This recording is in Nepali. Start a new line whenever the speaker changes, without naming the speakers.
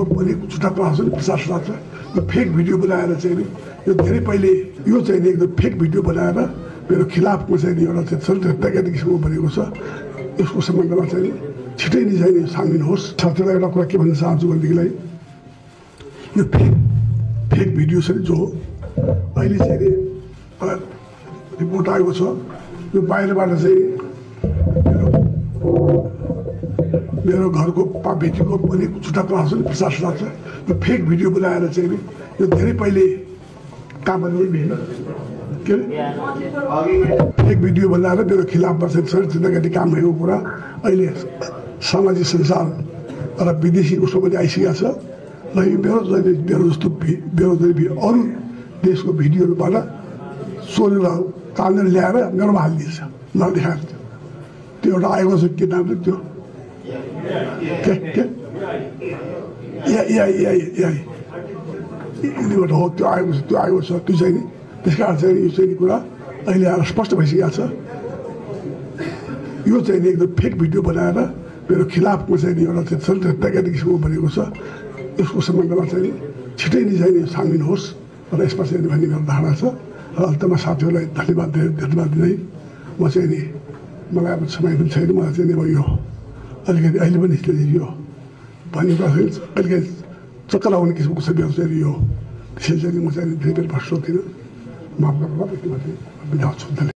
बनेको झुटा प्रशासन प्रचार लाग्छ यो फेक भिडियो बनाएर चाहिँ नि यो धेरै पहिले यो चाहिँ नि एकदम फेक भिडियो बनाएर मेरो खिलाफमा चाहिँ नि एउटा चाहिँ तयारी किसिमको बनेको छ यसको सम्बन्धमा चाहिँ छिटै नै चाहिँ छानबिन होस्। साथीलाई एउटा कुरा के भन्न चाहन्छु भनेदेखिलाई यो फेक भिडियो छ जो अहिले चाहिँ नि रिपोर्ट आएको छ यो बाहिरबाट चाहिँ मेरो घरको बेटीको बनेको झुटा प्रशासन प्रचार लाग्छ यो फेक भिडियो बनाएर चाहिँ नि यो धेरै पहिले काम गर्ने के फेक भिडियो बनाएर मेरो खिलाफमा चाहिँ जिन्दगी काम भएको कुरा अहिले सामाजिक सञ्जाल र विदेशी उसको पनि आइसकेको छ र यो मेरो जस्तो अरू देशको भिडियोहरूबाट सोलेर तानेर ल्याएर मेरोमा हालिदिन्छ नदेखाएर त्यो एउटा आएको छ के नाम त्यो यिनीबाट हो त्यो आएको छ त्यो चाहिँ नि त्यस कारण चाहिँ यो चाहिँ कुरा अहिले आएर स्पष्ट भइसकेको छ यो चाहिँ नि एकदम फेक भिडियो बनाएर मेरो खिलाफमा चाहिँ नि एउटा चाहिँ तयारी किसिमको बनेको छ यसको सम्बन्धमा चाहिँ छिटै नै चाहिँ छानबिन होस् र यसमा चाहिँ भन्ने मेरो धारणा छ र अन्तमा साथीहरूलाई धन्यवाद दिँदै म चाहिँ नि मलाई अब समय पनि छैन मलाई चाहिँ अब यो अलिकति अहिले पनि यो भन्ने कुरा अलिकति चक्कर आउने किसिमको छ मेरो चाहिँ यो त्यसैले चाहिँ म चाहिँ धेरै बेर बस्नु सक्दिनँ माफ गर्नु बिदा छु।